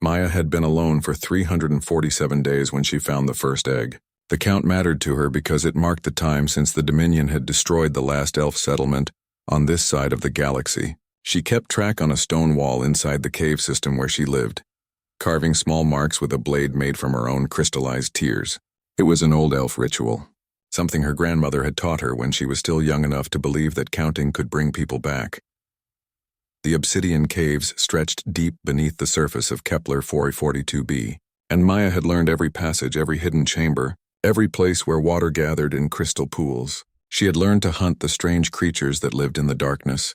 Maya had been alone for 347 days when she found the first egg. The count mattered to her because it marked the time since the Dominion had destroyed the last elf settlement on this side of the galaxy. She kept track on a stone wall inside the cave system where she lived, carving small marks with a blade made from her own crystallized tears. It was an old elf ritual, something her grandmother had taught her when she was still young enough to believe that counting could bring people back. The obsidian caves stretched deep beneath the surface of Kepler 442b, and Maya had learned every passage, every hidden chamber, every place where water gathered in crystal pools. She had learned to hunt the strange creatures that lived in the darkness,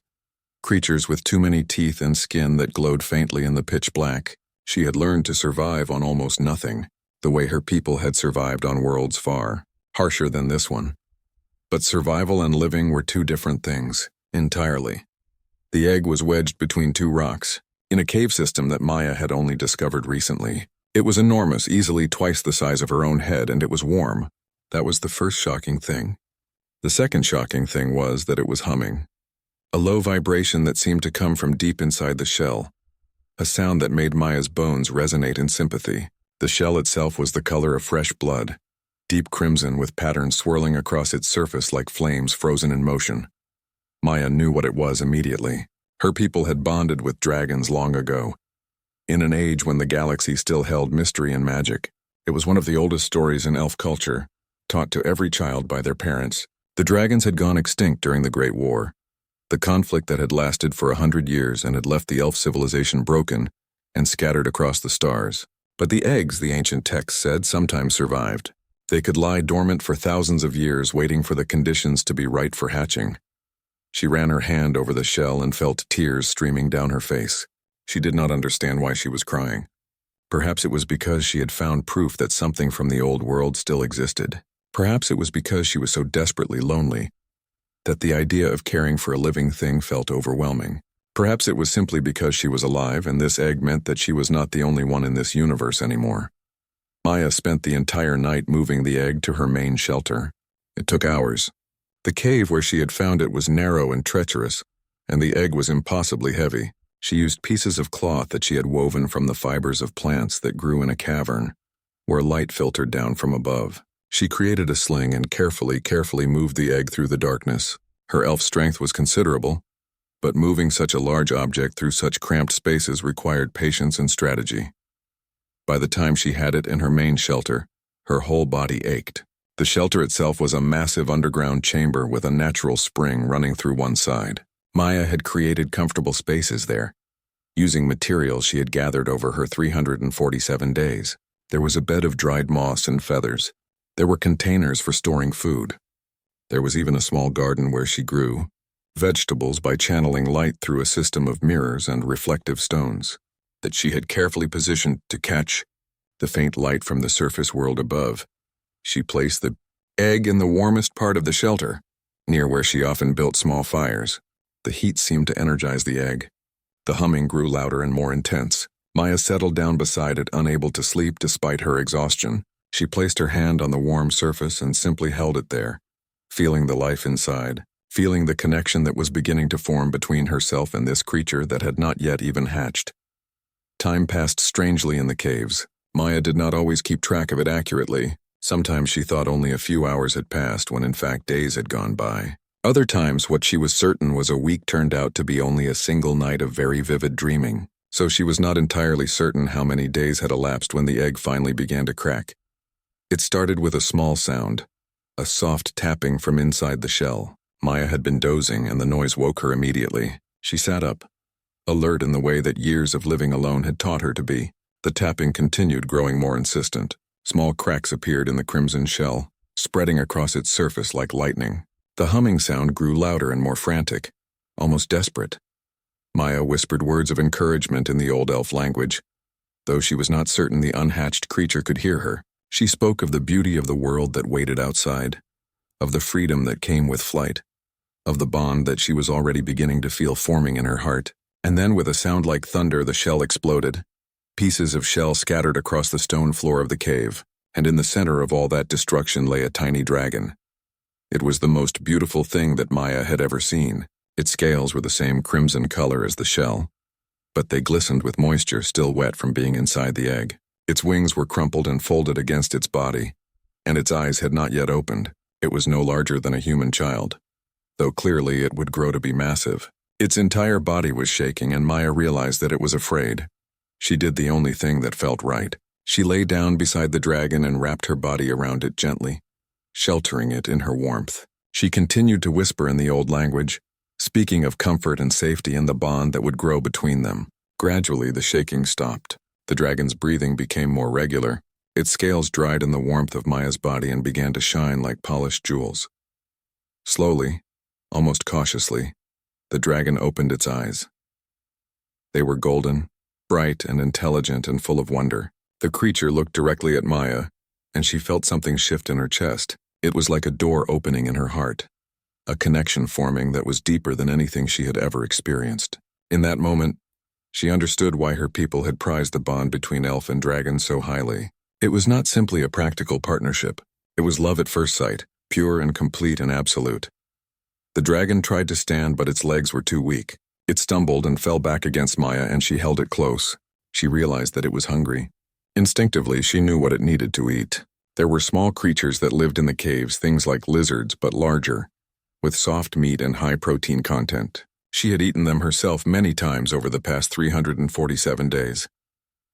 creatures with too many teeth and skin that glowed faintly in the pitch black. She had learned to survive on almost nothing, the way her people had survived on worlds far harsher than this one. But survival and living were two different things, entirely. The egg was wedged between two rocks, in a cave system that Maya had only discovered recently. It was enormous, easily twice the size of her own head, and it was warm. That was the first shocking thing. The second shocking thing was that it was humming. A low vibration that seemed to come from deep inside the shell. A sound that made Maya's bones resonate in sympathy. The shell itself was the color of fresh blood, deep crimson with patterns swirling across its surface like flames frozen in motion. Maya knew what it was immediately. Her people had bonded with dragons long ago, in an age when the galaxy still held mystery and magic. It was one of the oldest stories in elf culture, taught to every child by their parents. The dragons had gone extinct during the Great War, the conflict that had lasted for 100 years and had left the elf civilization broken and scattered across the stars. But the eggs, the ancient text said, sometimes survived. They could lie dormant for thousands of years, waiting for the conditions to be right for hatching. She ran her hand over the shell and felt tears streaming down her face. She did not understand why she was crying. Perhaps it was because she had found proof that something from the old world still existed. Perhaps it was because she was so desperately lonely that the idea of caring for a living thing felt overwhelming. Perhaps it was simply because she was alive, and this egg meant that she was not the only one in this universe anymore. Maya spent the entire night moving the egg to her main shelter. It took hours. The cave where she had found it was narrow and treacherous, and the egg was impossibly heavy. She used pieces of cloth that she had woven from the fibers of plants that grew in a cavern, where light filtered down from above. She created a sling and carefully moved the egg through the darkness. Her elf strength was considerable, but moving such a large object through such cramped spaces required patience and strategy. By the time she had it in her main shelter, her whole body ached. The shelter itself was a massive underground chamber with a natural spring running through one side. Maya had created comfortable spaces there, using materials she had gathered over her 347 days. There was a bed of dried moss and feathers. There were containers for storing food. There was even a small garden where she grew vegetables by channeling light through a system of mirrors and reflective stones that she had carefully positioned to catch the faint light from the surface world above. She placed the egg in the warmest part of the shelter, near where she often built small fires. The heat seemed to energize the egg. The humming grew louder and more intense. Maya settled down beside it, unable to sleep despite her exhaustion. She placed her hand on the warm surface and simply held it there, feeling the life inside, feeling the connection that was beginning to form between herself and this creature that had not yet even hatched. Time passed strangely in the caves. Maya did not always keep track of it accurately. Sometimes she thought only a few hours had passed when in fact days had gone by. Other times what she was certain was a week turned out to be only a single night of very vivid dreaming. So she was not entirely certain how many days had elapsed when the egg finally began to crack. It started with a small sound, a soft tapping from inside the shell. Maya had been dozing and the noise woke her immediately. She sat up, alert in the way that years of living alone had taught her to be. The tapping continued, growing more insistent. Small cracks appeared in the crimson shell, spreading across its surface like lightning. The humming sound grew louder and more frantic, almost desperate. Maya whispered words of encouragement in the old elf language. Though she was not certain the unhatched creature could hear her, she spoke of the beauty of the world that waited outside, of the freedom that came with flight, of the bond that she was already beginning to feel forming in her heart. And then, with a sound like thunder, the shell exploded. Pieces of shell scattered across the stone floor of the cave, and in the center of all that destruction lay a tiny dragon. It was the most beautiful thing that Maya had ever seen. Its scales were the same crimson color as the shell, but they glistened with moisture still wet from being inside the egg. Its wings were crumpled and folded against its body, and its eyes had not yet opened. It was no larger than a human child, though clearly it would grow to be massive. Its entire body was shaking, and Maya realized that it was afraid. She did the only thing that felt right. She lay down beside the dragon and wrapped her body around it gently, sheltering it in her warmth. She continued to whisper in the old language, speaking of comfort and safety and the bond that would grow between them. Gradually, the shaking stopped. The dragon's breathing became more regular. Its scales dried in the warmth of Maya's body and began to shine like polished jewels. Slowly, almost cautiously, the dragon opened its eyes. They were golden, bright and intelligent and full of wonder. The creature looked directly at Maya, and she felt something shift in her chest. It was like a door opening in her heart, a connection forming that was deeper than anything she had ever experienced. In that moment, she understood why her people had prized the bond between elf and dragon so highly. It was not simply a practical partnership. It was love at first sight, pure and complete and absolute. The dragon tried to stand, but its legs were too weak. It stumbled and fell back against Maya, and she held it close. She realized that it was hungry. Instinctively, she knew what it needed to eat. There were small creatures that lived in the caves, things like lizards, but larger, with soft meat and high protein content. She had eaten them herself many times over the past 347 days.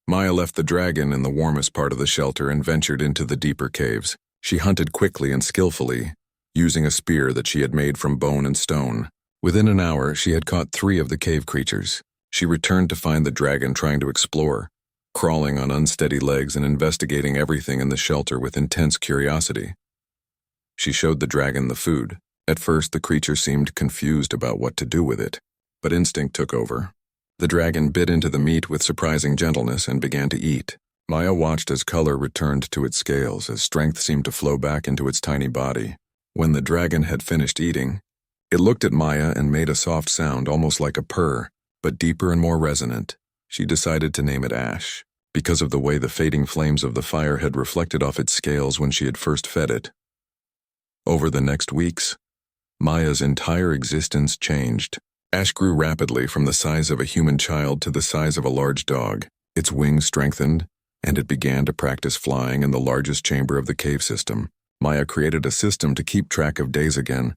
Maya left the dragon in the warmest part of the shelter and ventured into the deeper caves. She hunted quickly and skillfully, using a spear that she had made from bone and stone. Within an hour, she had caught 3 of the cave creatures. She returned to find the dragon trying to explore, crawling on unsteady legs and investigating everything in the shelter with intense curiosity. She showed the dragon the food. At first, the creature seemed confused about what to do with it, but instinct took over. The dragon bit into the meat with surprising gentleness and began to eat. Maya watched as color returned to its scales, as strength seemed to flow back into its tiny body. When the dragon had finished eating, it looked at Maya and made a soft sound almost like a purr, but deeper and more resonant. She decided to name it Ash, because of the way the fading flames of the fire had reflected off its scales when she had first fed it. Over the next weeks, Maya's entire existence changed. Ash grew rapidly from the size of a human child to the size of a large dog. Its wings strengthened, and it began to practice flying in the largest chamber of the cave system. Maya created a system to keep track of days again,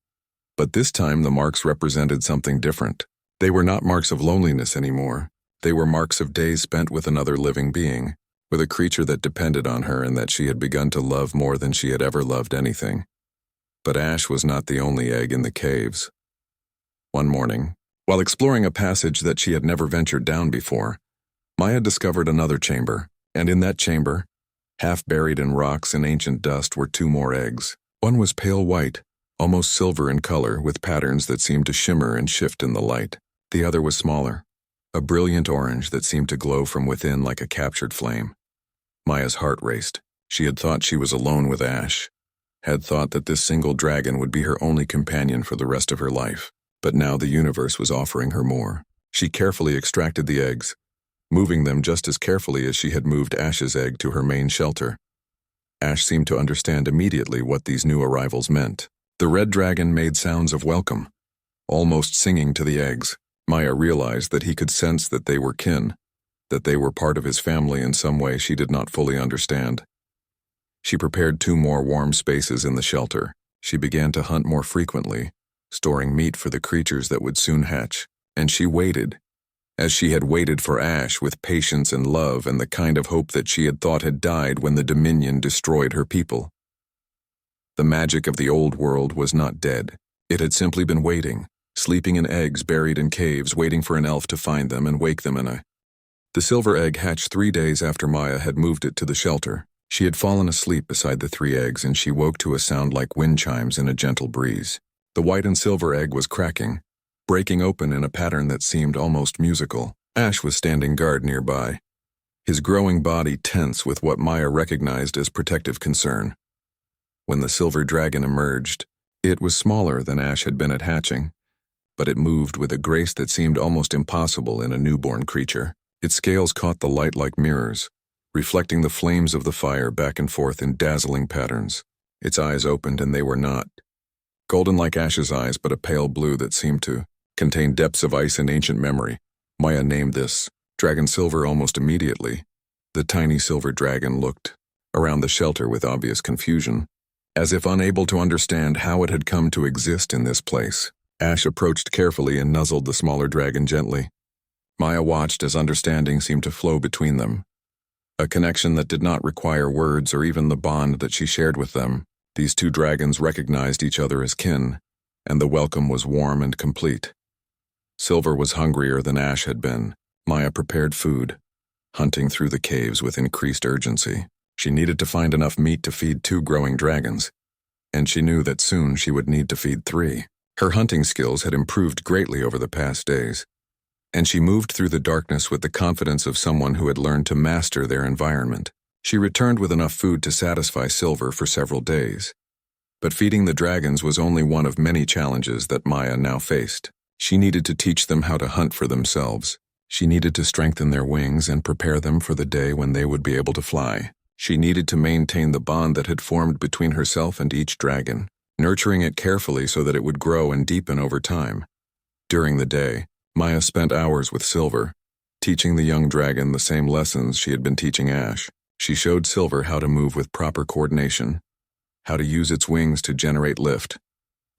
but this time the marks represented something different. They were not marks of loneliness anymore. They were marks of days spent with another living being, with a creature that depended on her and that she had begun to love more than she had ever loved anything. But Ash was not the only egg in the caves. One morning, while exploring a passage that she had never ventured down before, Maya discovered another chamber, and in that chamber, half buried in rocks and ancient dust, were 2 more eggs. One was pale white, almost silver in color, with patterns that seemed to shimmer and shift in the light. The other was smaller, a brilliant orange that seemed to glow from within like a captured flame. Maya's heart raced. She had thought she was alone with Ash, had thought that this single dragon would be her only companion for the rest of her life. But now the universe was offering her more. She carefully extracted the eggs, moving them just as carefully as she had moved Ash's egg to her main shelter. Ash seemed to understand immediately what these new arrivals meant. The red dragon made sounds of welcome, almost singing to the eggs. Maya realized that he could sense that they were kin, that they were part of his family in some way she did not fully understand. She prepared 2 more warm spaces in the shelter. She began to hunt more frequently, storing meat for the creatures that would soon hatch, and she waited, as she had waited for Ash, with patience and love and the kind of hope that she had thought had died when the Dominion destroyed her people. The magic of the old world was not dead. It had simply been waiting, sleeping in eggs buried in caves, waiting for an elf to find them and wake them in a... The silver egg hatched 3 days after Maya had moved it to the shelter. She had fallen asleep beside the 3 eggs, and she woke to a sound like wind chimes in a gentle breeze. The white and silver egg was cracking, breaking open in a pattern that seemed almost musical. Ash was standing guard nearby, his growing body tense with what Maya recognized as protective concern. When the silver dragon emerged, it was smaller than Ash had been at hatching, but it moved with a grace that seemed almost impossible in a newborn creature. Its scales caught the light like mirrors, reflecting the flames of the fire back and forth in dazzling patterns. Its eyes opened, and they were not golden like Ash's eyes, but a pale blue that seemed to contain depths of ice and ancient memory. Maya named this dragon Silver almost immediately. The tiny silver dragon looked around the shelter with obvious confusion, as if unable to understand how it had come to exist in this place. Ash approached carefully and nuzzled the smaller dragon gently. Maya watched as understanding seemed to flow between them, a connection that did not require words or even the bond that she shared with them. These two dragons recognized each other as kin, and the welcome was warm and complete. Silver was hungrier than Ash had been. Maya prepared food, hunting through the caves with increased urgency. She needed to find enough meat to feed 2 growing dragons, and she knew that soon she would need to feed 3. Her hunting skills had improved greatly over the past days, and she moved through the darkness with the confidence of someone who had learned to master their environment. She returned with enough food to satisfy Silver for several days. But feeding the dragons was only one of many challenges that Maya now faced. She needed to teach them how to hunt for themselves. She needed to strengthen their wings and prepare them for the day when they would be able to fly. She needed to maintain the bond that had formed between herself and each dragon, nurturing it carefully so that it would grow and deepen over time. During the day, Maya spent hours with Silver, teaching the young dragon the same lessons she had been teaching Ash. She showed Silver how to move with proper coordination, how to use its wings to generate lift,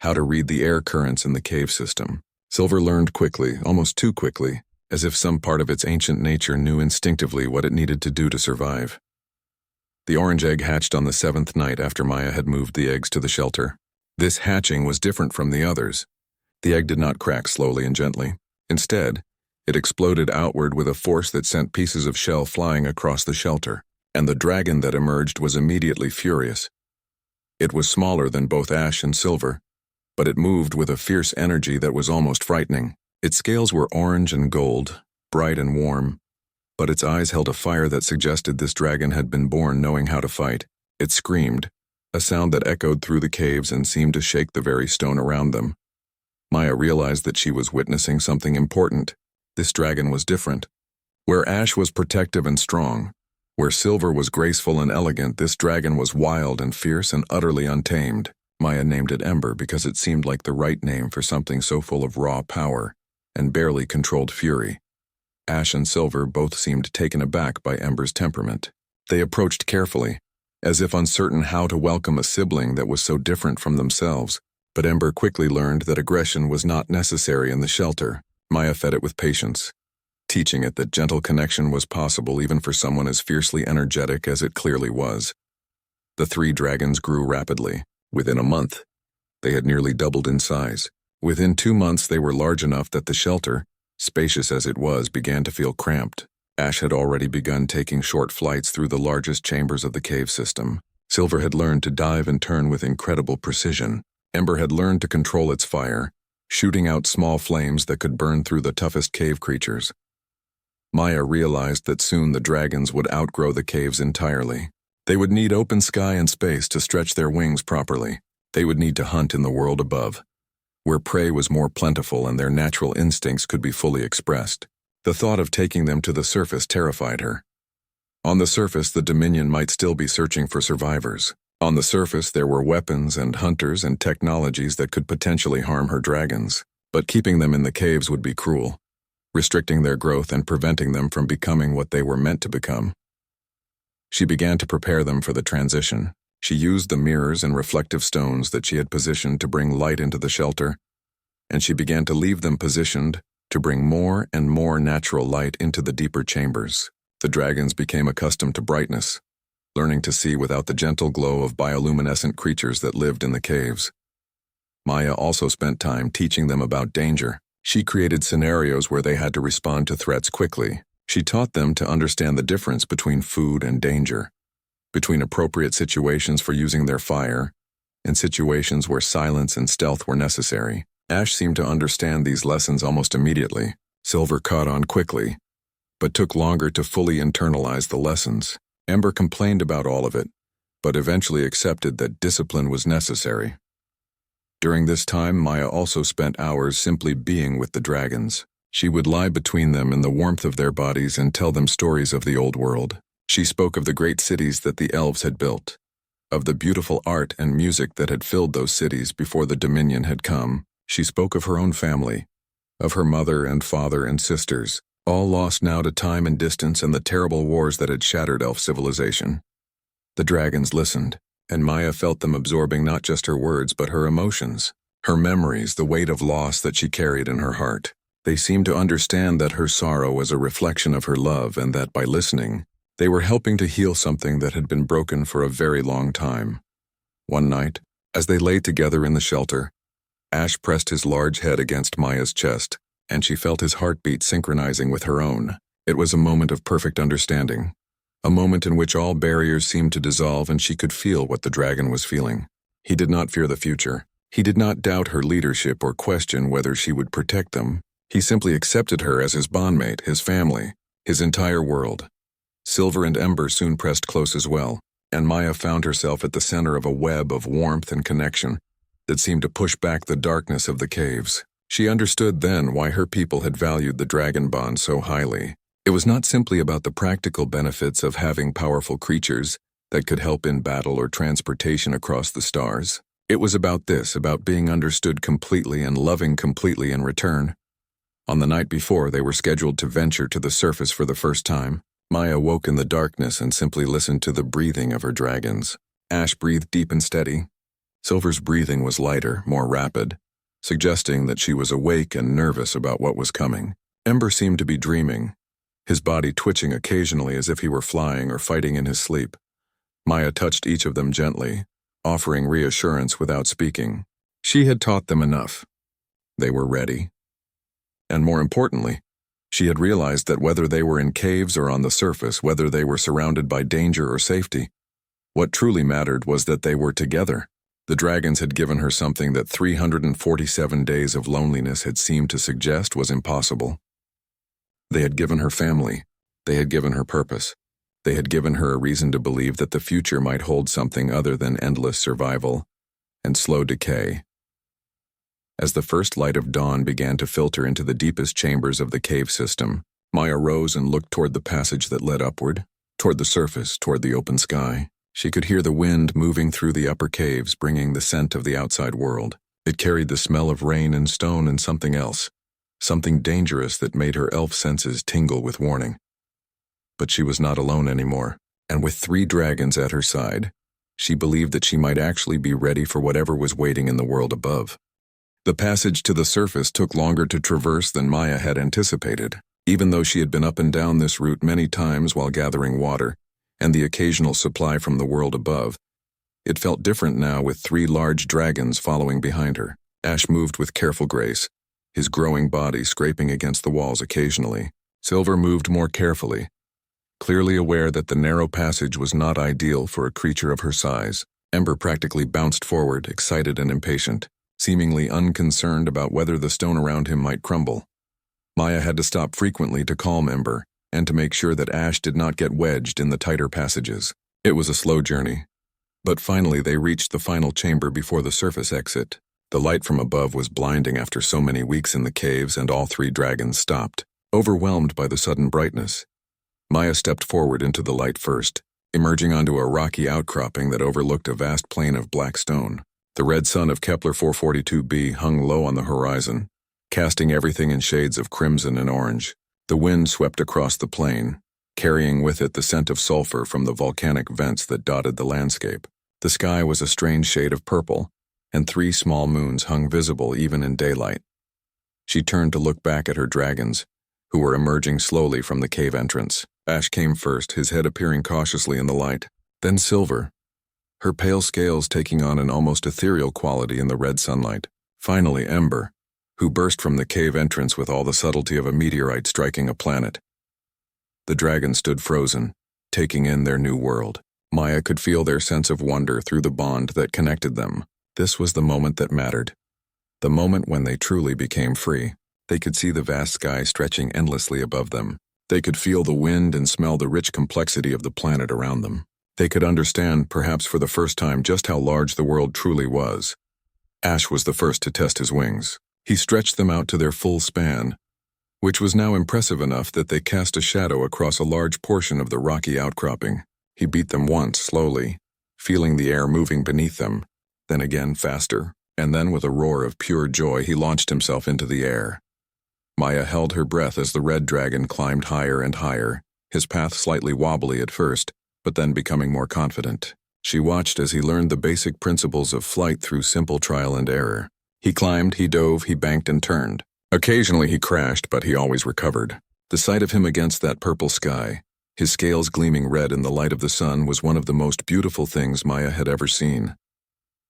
how to read the air currents in the cave system. Silver learned quickly, almost too quickly, as if some part of its ancient nature knew instinctively what it needed to do to survive. The orange egg hatched on the 7th night after Maya had moved the eggs to the shelter. This hatching was different from the others. The egg did not crack slowly and gently. Instead, it exploded outward with a force that sent pieces of shell flying across the shelter, and the dragon that emerged was immediately furious. It was smaller than both Ash and Silver, but it moved with a fierce energy that was almost frightening. Its scales were orange and gold, bright and warm, but its eyes held a fire that suggested this dragon had been born knowing how to fight. It screamed, a sound that echoed through the caves and seemed to shake the very stone around them. Maya realized that she was witnessing something important. This dragon was different. Where Ash was protective and strong, where Silver was graceful and elegant, this dragon was wild and fierce and utterly untamed. Maya named it Ember because it seemed like the right name for something so full of raw power and barely controlled fury. Ash and Silver both seemed taken aback by Ember's temperament. They approached carefully, as if uncertain how to welcome a sibling that was so different from themselves. But Ember quickly learned that aggression was not necessary in the shelter. Maya fed it with patience, teaching it that gentle connection was possible even for someone as fiercely energetic as it clearly was. The 3 dragons grew rapidly. Within a month, they had nearly doubled in size. Within 2 months, they were large enough that the shelter, spacious as it was, began to feel cramped. Ash had already begun taking short flights through the largest chambers of the cave system. Silver had learned to dive and turn with incredible precision. Ember had learned to control its fire, shooting out small flames that could burn through the toughest cave creatures. Maya realized that soon the dragons would outgrow the caves entirely. They would need open sky and space to stretch their wings properly. They would need to hunt in the world above, where prey was more plentiful and their natural instincts could be fully expressed. The thought of taking them to the surface terrified her. On the surface, the Dominion might still be searching for survivors. On the surface, there were weapons and hunters and technologies that could potentially harm her dragons. But keeping them in the caves would be cruel, restricting their growth and preventing them from becoming what they were meant to become. She began to prepare them for the transition. She used the mirrors and reflective stones that she had positioned to bring light into the shelter, and she began to leave them positioned to bring more and more natural light into the deeper chambers. The dragons became accustomed to brightness, learning to see without the gentle glow of bioluminescent creatures that lived in the caves. Maya also spent time teaching them about danger. She created scenarios where they had to respond to threats quickly. She taught them to understand the difference between food and danger, between appropriate situations for using their fire and situations where silence and stealth were necessary. Ash seemed to understand these lessons almost immediately. Silver caught on quickly, but took longer to fully internalize the lessons. Ember complained about all of it, but eventually accepted that discipline was necessary. During this time, Maya also spent hours simply being with the dragons. She would lie between them in the warmth of their bodies and tell them stories of the old world. She spoke of the great cities that the elves had built, of the beautiful art and music that had filled those cities before the Dominion had come. She spoke of her own family, of her mother and father and sisters, all lost now to time and distance and the terrible wars that had shattered elf civilization. The dragons listened, and Maya felt them absorbing not just her words but her emotions, her memories, the weight of loss that she carried in her heart. They seemed to understand that her sorrow was a reflection of her love and that by listening, they were helping to heal something that had been broken for a very long time. One night, as they lay together in the shelter, Ash pressed his large head against Maya's chest, and she felt his heartbeat synchronizing with her own. It was a moment of perfect understanding, a moment in which all barriers seemed to dissolve and she could feel what the dragon was feeling. He did not fear the future. He did not doubt her leadership or question whether she would protect them. He simply accepted her as his bondmate, his family, his entire world. Silver and Ember soon pressed close as well, and Maya found herself at the center of a web of warmth and connection that seemed to push back the darkness of the caves. She understood then why her people had valued the dragon bond so highly. It was not simply about the practical benefits of having powerful creatures that could help in battle or transportation across the stars. It was about being understood completely and loving completely in return. On the night before they were scheduled to venture to the surface for the first time, Maya woke in the darkness and simply listened to the breathing of her dragons. Ash breathed deep and steady. Silver's breathing was lighter, more rapid, suggesting that she was awake and nervous about what was coming. Ember seemed to be dreaming, his body twitching occasionally as if he were flying or fighting in his sleep. Maya touched each of them gently, offering reassurance without speaking. She had taught them enough. They were ready. And more importantly, she had realized that whether they were in caves or on the surface, whether they were surrounded by danger or safety, what truly mattered was that they were together. The dragons had given her something that 347 days of loneliness had seemed to suggest was impossible. They had given her family. They had given her purpose. They had given her a reason to believe that the future might hold something other than endless survival and slow decay. As the first light of dawn began to filter into the deepest chambers of the cave system, Maya rose and looked toward the passage that led upward, toward the surface, toward the open sky. She could hear the wind moving through the upper caves, bringing the scent of the outside world. It carried the smell of rain and stone and something else, something dangerous that made her elf senses tingle with warning. But she was not alone anymore, and with 3 dragons at her side, she believed that she might actually be ready for whatever was waiting in the world above. The passage to the surface took longer to traverse than Maya had anticipated. Even though she had been up and down this route many times while gathering water, and the occasional supply from the world above, it felt different now with 3 large dragons following behind her. Ash moved with careful grace, his growing body scraping against the walls occasionally. Silver moved more carefully, clearly aware that the narrow passage was not ideal for a creature of her size. Ember practically bounced forward, excited and impatient, seemingly unconcerned about whether the stone around him might crumble. Maya had to stop frequently to calm Ember and to make sure that Ash did not get wedged in the tighter passages. It was a slow journey, but finally they reached the final chamber before the surface exit. The light from above was blinding after so many weeks in the caves, and all 3 dragons stopped, overwhelmed by the sudden brightness. Maya stepped forward into the light first, emerging onto a rocky outcropping that overlooked a vast plain of black stone. The red sun of Kepler 442b hung low on the horizon, casting everything in shades of crimson and orange. The wind swept across the plain, carrying with it the scent of sulfur from the volcanic vents that dotted the landscape. The sky was a strange shade of purple, and 3 small moons hung visible even in daylight. She turned to look back at her dragons, who were emerging slowly from the cave entrance. Ash came first, his head appearing cautiously in the light. Then Silver, her pale scales taking on an almost ethereal quality in the red sunlight. Finally, Ember, who burst from the cave entrance with all the subtlety of a meteorite striking a planet. The dragons stood frozen, taking in their new world. Maya could feel their sense of wonder through the bond that connected them. This was the moment that mattered, the moment when they truly became free. They could see the vast sky stretching endlessly above them. They could feel the wind and smell the rich complexity of the planet around them. They could understand, perhaps for the first time, just how large the world truly was. Ash was the first to test his wings. He stretched them out to their full span, which was now impressive enough that they cast a shadow across a large portion of the rocky outcropping. He beat them once, slowly, feeling the air moving beneath them, then again faster, and then with a roar of pure joy he launched himself into the air. Maya held her breath as the red dragon climbed higher and higher, his path slightly wobbly at first, but then becoming more confident. She watched as he learned the basic principles of flight through simple trial and error. He climbed, he dove, he banked and turned. Occasionally he crashed, but he always recovered. The sight of him against that purple sky, his scales gleaming red in the light of the sun, was one of the most beautiful things Maya had ever seen.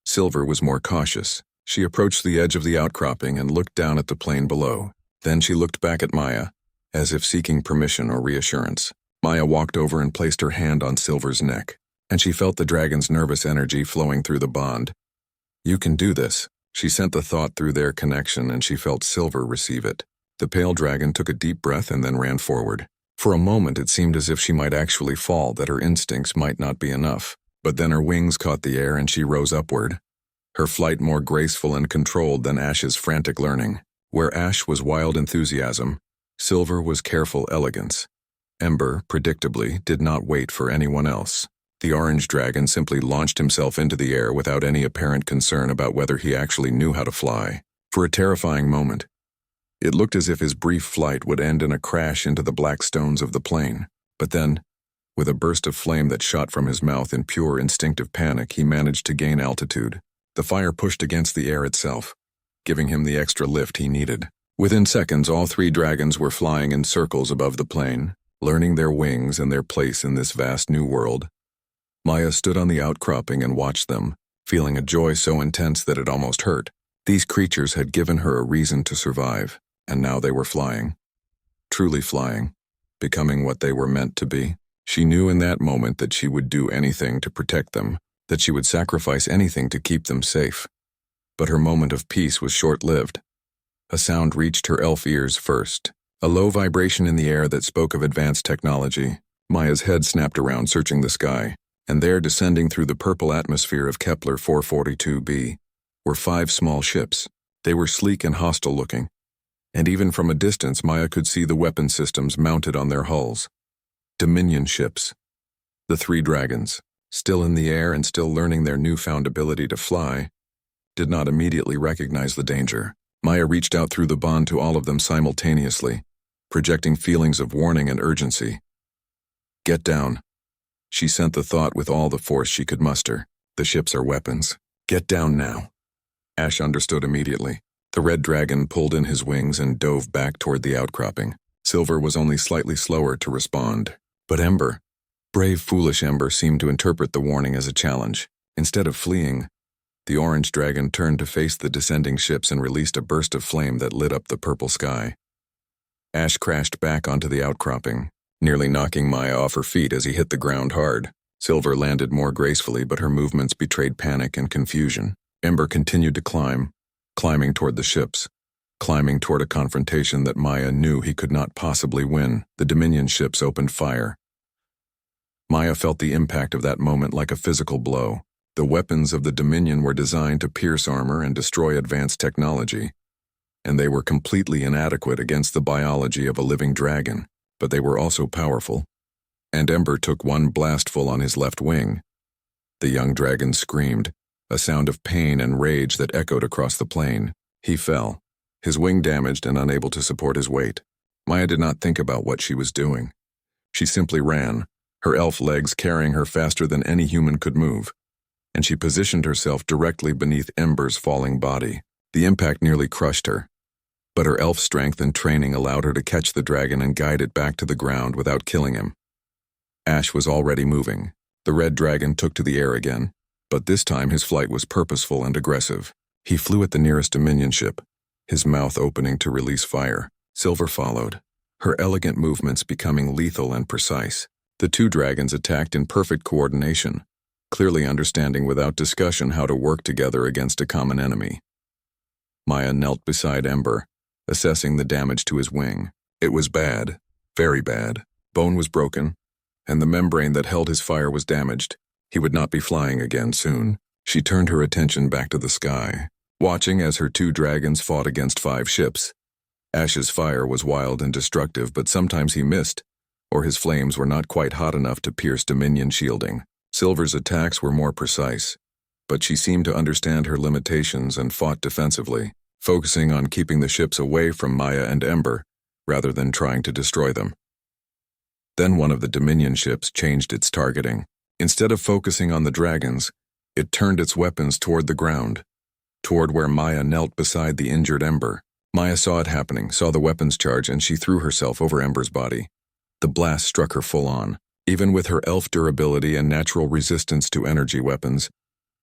Silver was more cautious. She approached the edge of the outcropping and looked down at the plain below. Then she looked back at Maya, as if seeking permission or reassurance. Maya walked over and placed her hand on Silver's neck, and she felt the dragon's nervous energy flowing through the bond. "You can do this." She sent the thought through their connection, and she felt Silver receive it. The pale dragon took a deep breath and then ran forward. For a moment it seemed as if she might actually fall, that her instincts might not be enough. But then her wings caught the air and she rose upward, her flight more graceful and controlled than Ash's frantic learning. Where Ash was wild enthusiasm, Silver was careful elegance. Ember, predictably, did not wait for anyone else. The orange dragon simply launched himself into the air without any apparent concern about whether he actually knew how to fly. For a terrifying moment, it looked as if his brief flight would end in a crash into the black stones of the plain. But then, with a burst of flame that shot from his mouth in pure instinctive panic, he managed to gain altitude. The fire pushed against the air itself, giving him the extra lift he needed. Within seconds, all three dragons were flying in circles above the plain, learning their wings and their place in this vast new world. Maya stood on the outcropping and watched them, feeling a joy so intense that it almost hurt. These creatures had given her a reason to survive, and now they were flying. Truly flying, becoming what they were meant to be. She knew in that moment that she would do anything to protect them, that she would sacrifice anything to keep them safe. But her moment of peace was short-lived. A sound reached her elf ears first, a low vibration in the air that spoke of advanced technology. Maya's head snapped around, searching the sky, and there, descending through the purple atmosphere of Kepler 442b, were 5 small ships. They were sleek and hostile-looking, and even from a distance Maya could see the weapon systems mounted on their hulls. Dominion ships. The 3 dragons, still in the air and still learning their newfound ability to fly, did not immediately recognize the danger. Maya reached out through the bond to all of them simultaneously, projecting feelings of warning and urgency. "Get down." She sent the thought with all the force she could muster. "The ships are weapons. Get down now." Ash understood immediately. The red dragon pulled in his wings and dove back toward the outcropping. Silver was only slightly slower to respond. But Ember, brave, foolish Ember, seemed to interpret the warning as a challenge. Instead of fleeing, the orange dragon turned to face the descending ships and released a burst of flame that lit up the purple sky. Ash crashed back onto the outcropping, nearly knocking Maya off her feet as he hit the ground hard. Silver landed more gracefully, but her movements betrayed panic and confusion. Ember continued to climb, climbing toward the ships, climbing toward a confrontation that Maya knew he could not possibly win. The Dominion ships opened fire. Maya felt the impact of that moment like a physical blow. The weapons of the Dominion were designed to pierce armor and destroy advanced technology, and they were completely inadequate against the biology of a living dragon, but they were also powerful. And Ember took one blastful on his left wing. The young dragon screamed, a sound of pain and rage that echoed across the plain. He fell, his wing damaged and unable to support his weight. Maya did not think about what she was doing. She simply ran, her elf legs carrying her faster than any human could move, and she positioned herself directly beneath Ember's falling body. The impact nearly crushed her, but her elf strength and training allowed her to catch the dragon and guide it back to the ground without killing him. Ash was already moving. The red dragon took to the air again, but this time his flight was purposeful and aggressive. He flew at the nearest Dominion ship, his mouth opening to release fire. Silver followed, her elegant movements becoming lethal and precise. The 2 dragons attacked in perfect coordination, clearly understanding without discussion how to work together against a common enemy. Maya knelt beside Ember, assessing the damage to his wing. It was bad, very bad. Bone was broken, and the membrane that held his fire was damaged. He would not be flying again soon. She turned her attention back to the sky, watching as her 2 dragons fought against 5 ships. Ash's fire was wild and destructive, but sometimes he missed, or his flames were not quite hot enough to pierce Dominion shielding. Silver's attacks were more precise, but she seemed to understand her limitations and fought defensively. focusing on keeping the ships away from Maya and Ember, rather than trying to destroy them. Then one of the Dominion ships changed its targeting. Instead of focusing on the dragons, it turned its weapons toward the ground, toward where Maya knelt beside the injured Ember. Maya saw it happening, saw the weapons charge, and she threw herself over Ember's body. The blast struck her full on. Even with her elf durability and natural resistance to energy weapons,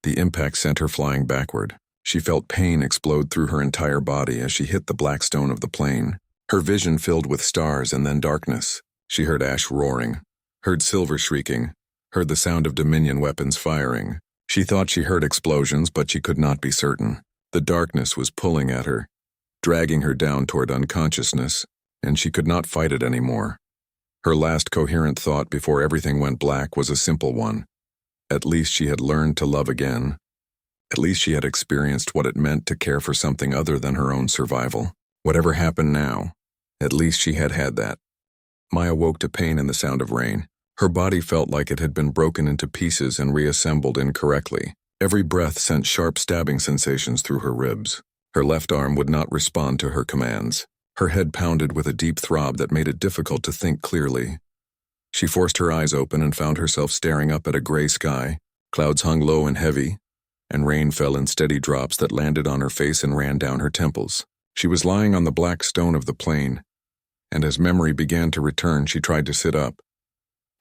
the impact sent her flying backward. She felt pain explode through her entire body as she hit the black stone of the plane. Her vision filled with stars and then darkness. She heard Ash roaring, heard Silver shrieking, heard the sound of Dominion weapons firing. She thought she heard explosions, but she could not be certain. The darkness was pulling at her, dragging her down toward unconsciousness, and she could not fight it anymore. Her last coherent thought before everything went black was a simple one. At least she had learned to love again. At least she had experienced what it meant to care for something other than her own survival. Whatever happened now, at least she had had that. Maya woke to pain and the sound of rain. Her body felt like it had been broken into pieces and reassembled incorrectly. Every breath sent sharp stabbing sensations through her ribs. Her left arm would not respond to her commands. Her head pounded with a deep throb that made it difficult to think clearly. She forced her eyes open and found herself staring up at a gray sky. Clouds hung low and heavy, and rain fell in steady drops that landed on her face and ran down her temples. She was lying on the black stone of the plain, and as memory began to return, she tried to sit up.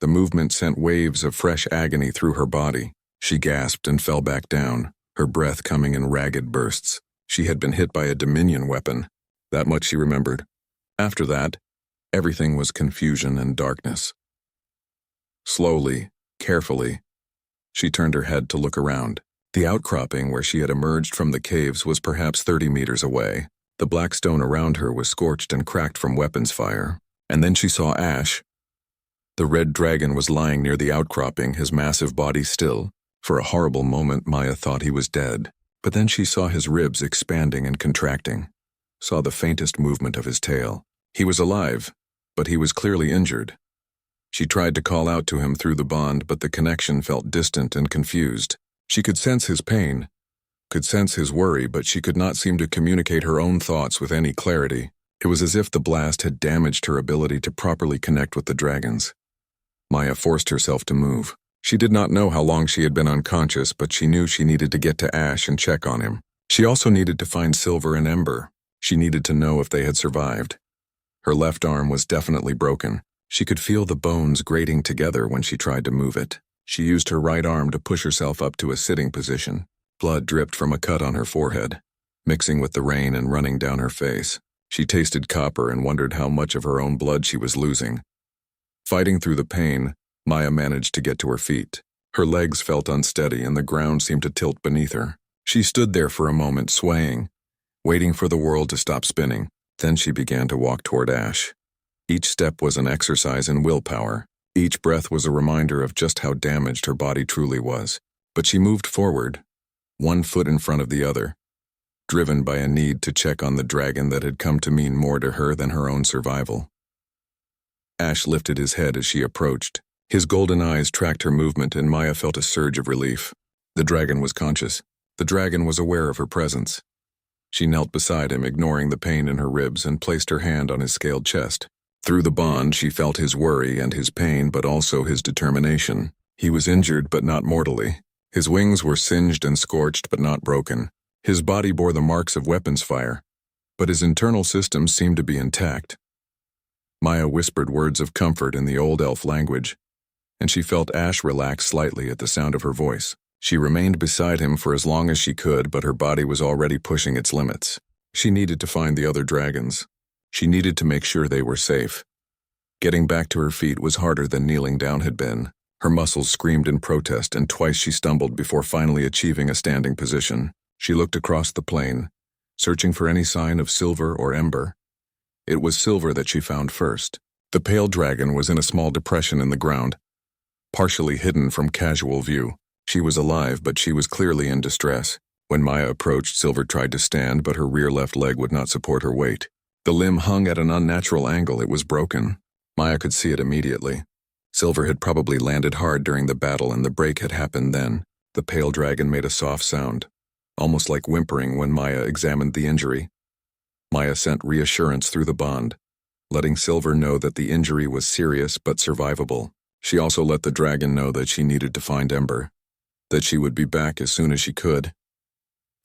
The movement sent waves of fresh agony through her body. She gasped and fell back down, her breath coming in ragged bursts. She had been hit by a Dominion weapon. That much she remembered. After that, everything was confusion and darkness. Slowly, carefully, she turned her head to look around. The outcropping where she had emerged from the caves was perhaps 30 meters away. The black stone around her was scorched and cracked from weapons fire. And then she saw Ash. The red dragon was lying near the outcropping, his massive body still. For a horrible moment, Maya thought he was dead. But then she saw his ribs expanding and contracting, saw the faintest movement of his tail. He was alive, but he was clearly injured. She tried to call out to him through the bond, but the connection felt distant and confused. She could sense his pain, could sense his worry, but she could not seem to communicate her own thoughts with any clarity. It was as if the blast had damaged her ability to properly connect with the dragons. Maya forced herself to move. She did not know how long she had been unconscious, but she knew she needed to get to Ash and check on him. She also needed to find Silver and Ember. She needed to know if they had survived. Her left arm was definitely broken. She could feel the bones grating together when she tried to move it. She used her right arm to push herself up to a sitting position. Blood dripped from a cut on her forehead, mixing with the rain and running down her face. She tasted copper and wondered how much of her own blood she was losing. Fighting through the pain, Maya managed to get to her feet. Her legs felt unsteady and the ground seemed to tilt beneath her. She stood there for a moment, swaying, waiting for the world to stop spinning. Then she began to walk toward Ash. Each step was an exercise in willpower. Each breath was a reminder of just how damaged her body truly was. But she moved forward, one foot in front of the other, driven by a need to check on the dragon that had come to mean more to her than her own survival. Ash lifted his head as she approached. His golden eyes tracked her movement, and Maya felt a surge of relief. The dragon was conscious. The dragon was aware of her presence. She knelt beside him, ignoring the pain in her ribs, and placed her hand on his scaled chest. Through the bond, she felt his worry and his pain, but also his determination. He was injured, but not mortally. His wings were singed and scorched, but not broken. His body bore the marks of weapons fire, but his internal systems seemed to be intact. Maya whispered words of comfort in the old elf language, and she felt Ash relax slightly at the sound of her voice. She remained beside him for as long as she could, but her body was already pushing its limits. She needed to find the other dragons. She needed to make sure they were safe. Getting back to her feet was harder than kneeling down had been. Her muscles screamed in protest, and twice she stumbled before finally achieving a standing position. She looked across the plain, searching for any sign of Silver or Ember. It was Silver that she found first. The pale dragon was in a small depression in the ground, partially hidden from casual view. She was alive, but she was clearly in distress. When Maya approached, Silver tried to stand, but her rear left leg would not support her weight. The limb hung at an unnatural angle. It was broken. Maya could see it immediately. Silver had probably landed hard during the battle, and the break had happened then. The pale dragon made a soft sound, almost like whimpering when Maya examined the injury. Maya sent reassurance through the bond, letting Silver know that the injury was serious but survivable. She also let the dragon know that she needed to find Ember, that she would be back as soon as she could.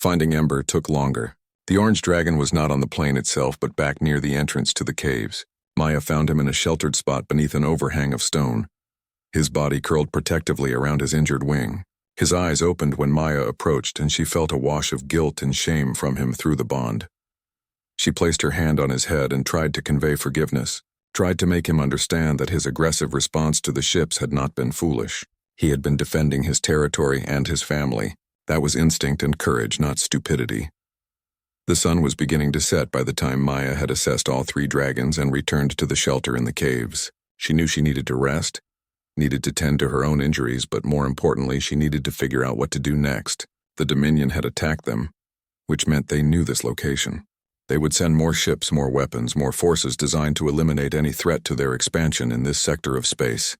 Finding Ember took longer. The orange dragon was not on the plane itself but back near the entrance to the caves. Maya found him in a sheltered spot beneath an overhang of stone. His body curled protectively around his injured wing. His eyes opened when Maya approached, and she felt a wash of guilt and shame from him through the bond. She placed her hand on his head and tried to convey forgiveness, tried to make him understand that his aggressive response to the ships had not been foolish. He had been defending his territory and his family. That was instinct and courage, not stupidity. The sun was beginning to set by the time Maya had assessed all 3 dragons and returned to the shelter in the caves. She knew she needed to rest, needed to tend to her own injuries, but more importantly, she needed to figure out what to do next. The Dominion had attacked them, which meant they knew this location. They would send more ships, more weapons, more forces designed to eliminate any threat to their expansion in this sector of space.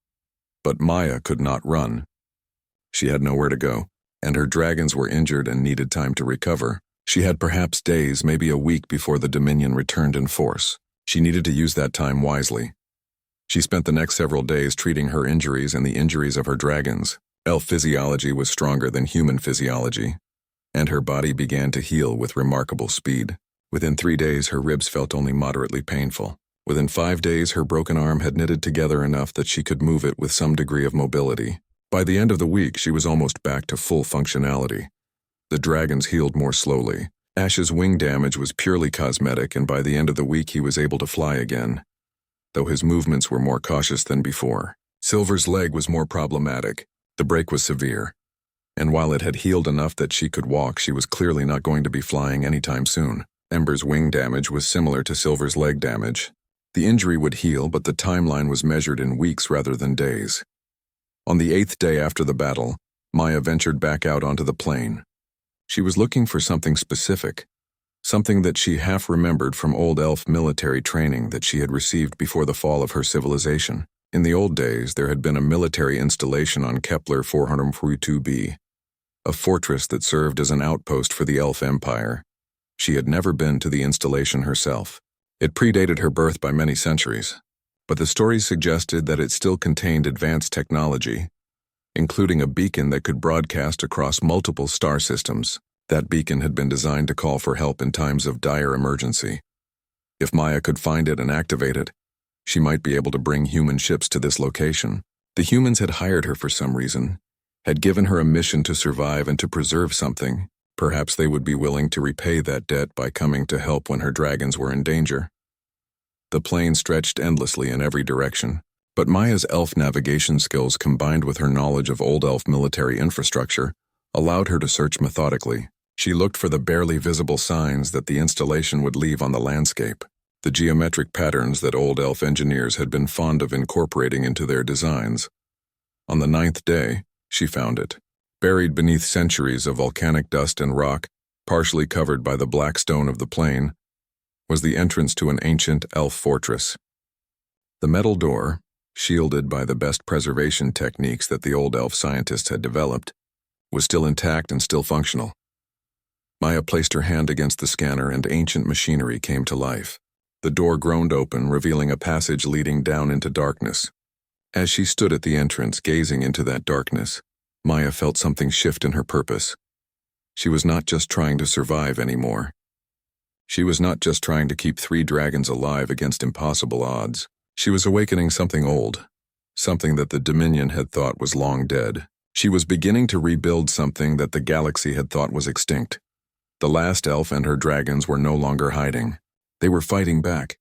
But Maya could not run. She had nowhere to go, and her dragons were injured and needed time to recover. She had perhaps days, maybe a week before the Dominion returned in force. She needed to use that time wisely. She spent the next several days treating her injuries and the injuries of her dragons. Elf physiology was stronger than human physiology, and her body began to heal with remarkable speed. Within 3 days, her ribs felt only moderately painful. Within 5 days, her broken arm had knitted together enough that she could move it with some degree of mobility. By the end of the week, she was almost back to full functionality. The dragons healed more slowly. Ash's wing damage was purely cosmetic, and by the end of the week he was able to fly again, though his movements were more cautious than before. Silver's leg was more problematic. The break was severe, and while it had healed enough that she could walk, she was clearly not going to be flying anytime soon. Ember's wing damage was similar to Silver's leg damage. The injury would heal, but the timeline was measured in weeks rather than days. On the 8th day after the battle, Maya ventured back out onto the plain. She was looking for something specific, something that she half remembered from old elf military training that she had received before the fall of her civilization. In the old days, there had been a military installation on Kepler 442b, a fortress that served as an outpost for the elf empire. She had never been to the installation herself. It predated her birth by many centuries, but the stories suggested that it still contained advanced technology, including a beacon that could broadcast across multiple star systems. That beacon had been designed to call for help in times of dire emergency. If Maya could find it and activate it, she might be able to bring human ships to this location. The humans had hired her for some reason, had given her a mission to survive and to preserve something. Perhaps they would be willing to repay that debt by coming to help when her dragons were in danger. The plane stretched endlessly in every direction, but Maya's elf navigation skills combined with her knowledge of old elf military infrastructure allowed her to search methodically. She looked for the barely visible signs that the installation would leave on the landscape, the geometric patterns that old elf engineers had been fond of incorporating into their designs. On the 9th day, she found it. Buried beneath centuries of volcanic dust and rock, partially covered by the black stone of the plain, was the entrance to an ancient elf fortress. The metal door, shielded by the best preservation techniques that the old elf scientists had developed, was still intact and still functional. Maya placed her hand against the scanner and ancient machinery came to life. The door groaned open, revealing a passage leading down into darkness. As she stood at the entrance, gazing into that darkness, Maya felt something shift in her purpose. She was not just trying to survive anymore. She was not just trying to keep 3 dragons alive against impossible odds. She was awakening something old, something that the Dominion had thought was long dead. She was beginning to rebuild something that the galaxy had thought was extinct. The last elf and her dragons were no longer hiding. They were fighting back.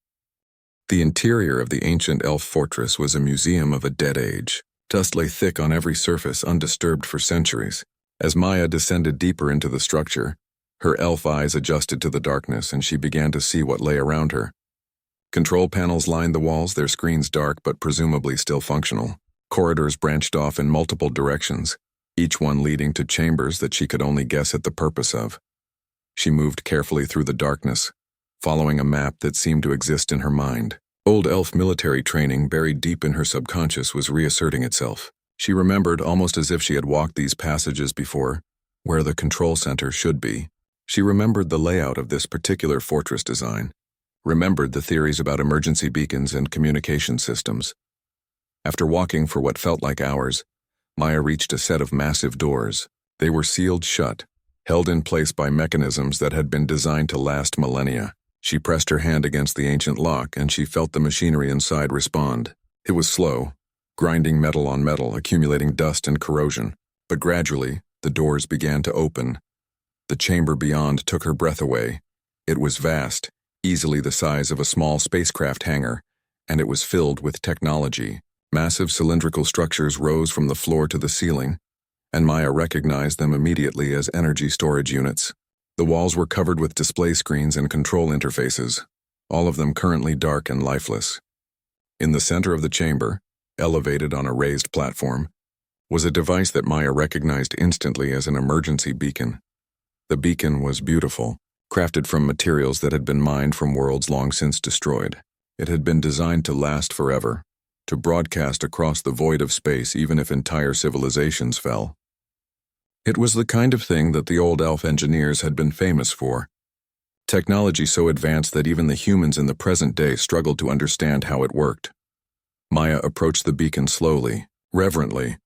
The interior of the ancient elf fortress was a museum of a dead age. Dust lay thick on every surface, undisturbed for centuries. As Maya descended deeper into the structure, her elf eyes adjusted to the darkness and she began to see what lay around her. Control panels lined the walls, their screens dark but presumably still functional. Corridors branched off in multiple directions, each one leading to chambers that she could only guess at the purpose of. She moved carefully through the darkness, following a map that seemed to exist in her mind. Old elf military training buried deep in her subconscious was reasserting itself. She remembered, almost as if she had walked these passages before, where the control center should be. She remembered the layout of this particular fortress design. remembered the theories about emergency beacons and communication systems. After walking for what felt like hours, Maya reached a set of massive doors. They were sealed shut, held in place by mechanisms that had been designed to last millennia. She pressed her hand against the ancient lock, and she felt the machinery inside respond. It was slow, grinding metal on metal, accumulating dust and corrosion. But gradually, the doors began to open. The chamber beyond took her breath away. It was vast, easily the size of a small spacecraft hangar, and it was filled with technology. Massive cylindrical structures rose from the floor to the ceiling, and Maya recognized them immediately as energy storage units. The walls were covered with display screens and control interfaces, all of them currently dark and lifeless. In the center of the chamber, elevated on a raised platform, was a device that Maya recognized instantly as an emergency beacon. The beacon was beautiful, crafted from materials that had been mined from worlds long since destroyed. It had been designed to last forever, to broadcast across the void of space even if entire civilizations fell. It was the kind of thing that the old elf engineers had been famous for. Technology so advanced that even the humans in the present day struggled to understand how it worked. Maya approached the beacon slowly, reverently,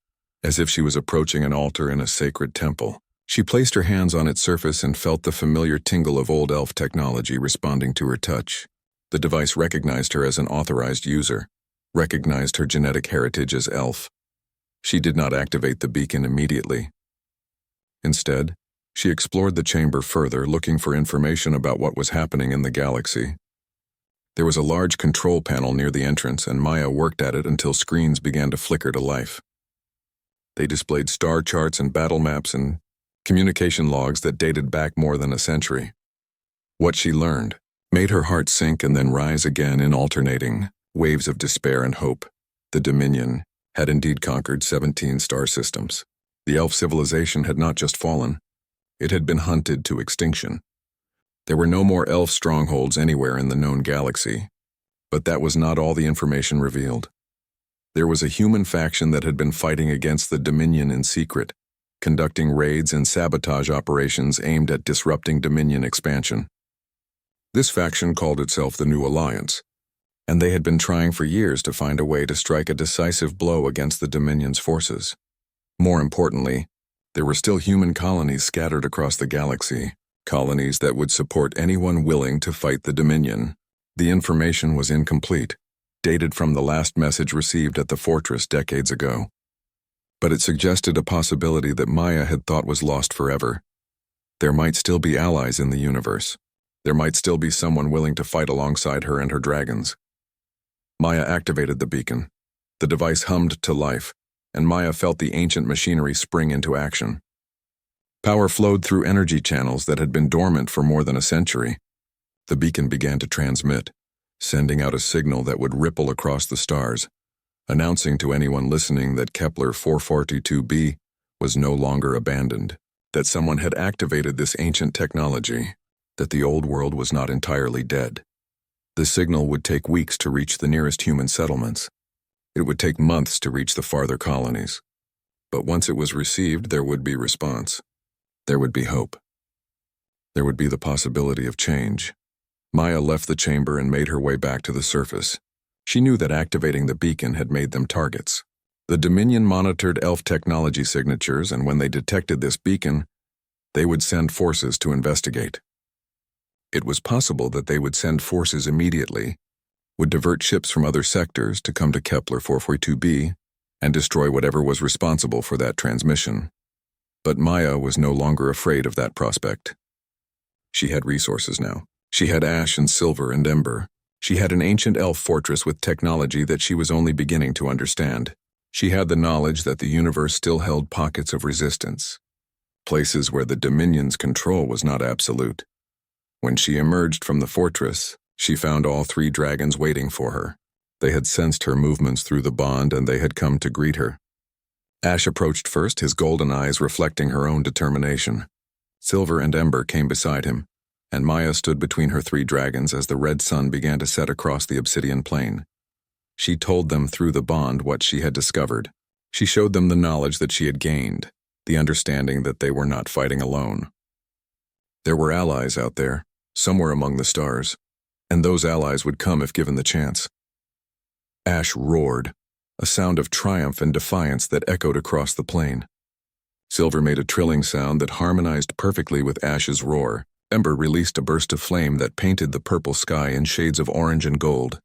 as if she was approaching an altar in a sacred temple. She placed her hands on its surface and felt the familiar tingle of old elf technology responding to her touch. The device recognized her as an authorized user, recognized her genetic heritage as elf. She did not activate the beacon immediately. Instead, she explored the chamber further, looking for information about what was happening in the galaxy. There was a large control panel near the entrance, and Maya worked at it until screens began to flicker to life. They displayed star charts and battle maps and communication logs that dated back more than a century. What she learned made her heart sink and then rise again in alternating waves of despair and hope. The Dominion had indeed conquered 17 star systems. The elf civilization had not just fallen, it had been hunted to extinction. There were no more elf strongholds anywhere in the known galaxy, but that was not all the information revealed. There was a human faction that had been fighting against the Dominion in secret, conducting raids and sabotage operations aimed at disrupting Dominion expansion. This faction called itself the New Alliance, and they had been trying for years to find a way to strike a decisive blow against the Dominion's forces. More importantly, there were still human colonies scattered across the galaxy, colonies that would support anyone willing to fight the Dominion. The information was incomplete, dated from the last message received at the fortress decades ago. But it suggested a possibility that Maya had thought was lost forever. There might still be allies in the universe. There might still be someone willing to fight alongside her and her dragons. Maya activated the beacon. The device hummed to life, and Maya felt the ancient machinery spring into action. Power flowed through energy channels that had been dormant for more than a century. The beacon began to transmit, sending out a signal that would ripple across the stars, announcing to anyone listening that Kepler 442b was no longer abandoned, that someone had activated this ancient technology, that the old world was not entirely dead. The signal would take weeks to reach the nearest human settlements. It would take months to reach the farther colonies. But once it was received, there would be response. There would be hope. There would be the possibility of change. Maya left the chamber and made her way back to the surface. She knew that activating the beacon had made them targets. The Dominion monitored elf technology signatures, and when they detected this beacon, they would send forces to investigate. It was possible that they would send forces immediately, would divert ships from other sectors to come to Kepler 442b and destroy whatever was responsible for that transmission. But Maya was no longer afraid of that prospect. She had resources now. She had ash and silver and ember. She had an ancient elf fortress with technology that she was only beginning to understand. She had the knowledge that the universe still held pockets of resistance, places where the Dominion's control was not absolute. When she emerged from the fortress, she found all three dragons waiting for her. They had sensed her movements through the bond, and they had come to greet her. Ash approached first, his golden eyes reflecting her own determination. Silver and Ember came beside him, and Maya stood between her three dragons as the red sun began to set across the obsidian plain. She told them through the bond what she had discovered. She showed them the knowledge that she had gained, the understanding that they were not fighting alone. There were allies out there, somewhere among the stars, and those allies would come if given the chance. Ash roared, a sound of triumph and defiance that echoed across the plain. Silver made a trilling sound that harmonized perfectly with Ash's roar. Ember released a burst of flame that painted the purple sky in shades of orange and gold.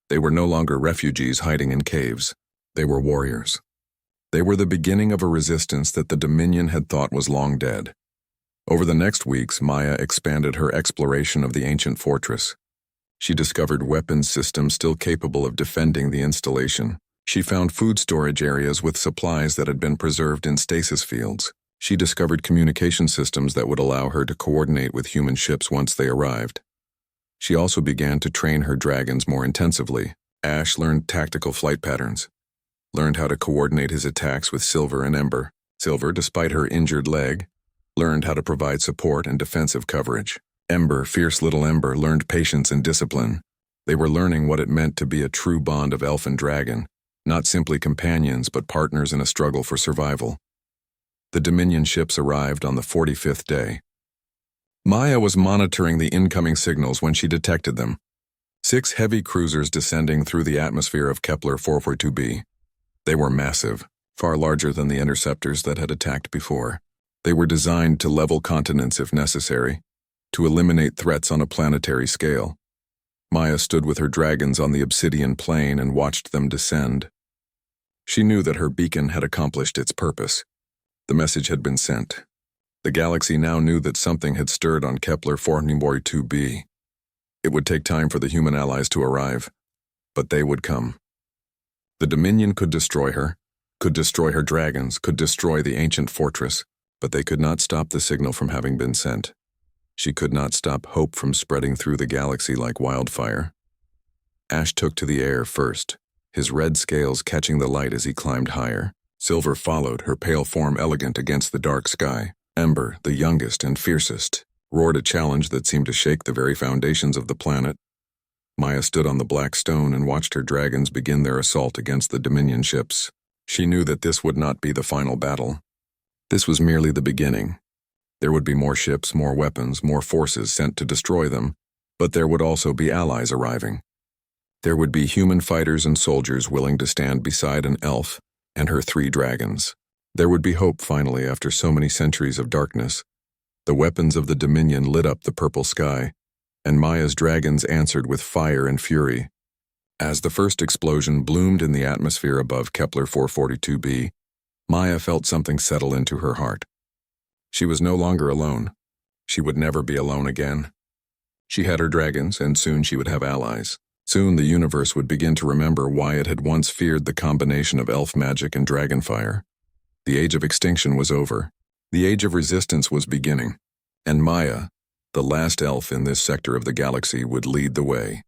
They were no longer refugees hiding in caves. They were warriors. They were the beginning of a resistance that the Dominion had thought was long dead. Over the next weeks, Maya expanded her exploration of the ancient fortress. She discovered weapons systems still capable of defending the installation. She found food storage areas with supplies that had been preserved in stasis fields. She discovered communication systems that would allow her to coordinate with human ships once they arrived. She also began to train her dragons more intensively. Ash learned tactical flight patterns, learned how to coordinate his attacks with Silver and Ember. Silver, despite her injured leg, learned how to provide support and defensive coverage. Ember, fierce little Ember, learned patience and discipline. They were learning what it meant to be a true bond of elf and dragon, not simply companions but partners in a struggle for survival. The Dominion ships arrived on the 45th day. Maya was monitoring the incoming signals when she detected them. 6 heavy cruisers descending through the atmosphere of Kepler 442b. They were massive, far larger than the interceptors that had attacked before. They were designed to level continents if necessary, to eliminate threats on a planetary scale. Maya stood with her dragons on the obsidian plain and watched them descend. She knew that her beacon had accomplished its purpose. The message had been sent. The galaxy now knew that something had stirred on Kepler 442b. It would take time for the human allies to arrive, but they would come. The Dominion could destroy her dragons, could destroy the ancient fortress, but they could not stop the signal from having been sent. She could not stop hope from spreading through the galaxy like wildfire. Ash took to the air first, his red scales catching the light as he climbed higher. Silver followed, her pale form elegant against the dark sky. Ember, the youngest and fiercest, roared a challenge that seemed to shake the very foundations of the planet. Maya stood on the black stone and watched her dragons begin their assault against the Dominion ships. She knew that this would not be the final battle. This was merely the beginning. There would be more ships, more weapons, more forces sent to destroy them, but there would also be allies arriving. There would be human fighters and soldiers willing to stand beside an elf and her 3 dragons. There would be hope finally after so many centuries of darkness. The weapons of the Dominion lit up the purple sky, and Maya's dragons answered with fire and fury. As the first explosion bloomed in the atmosphere above Kepler 442b, Maya felt something settle into her heart. She was no longer alone. She would never be alone again. She had her dragons, and soon she would have allies. Soon the universe would begin to remember why it had once feared the combination of elf magic and dragon fire. The age of extinction was over. The age of resistance was beginning. And Maya, the last elf in this sector of the galaxy, would lead the way.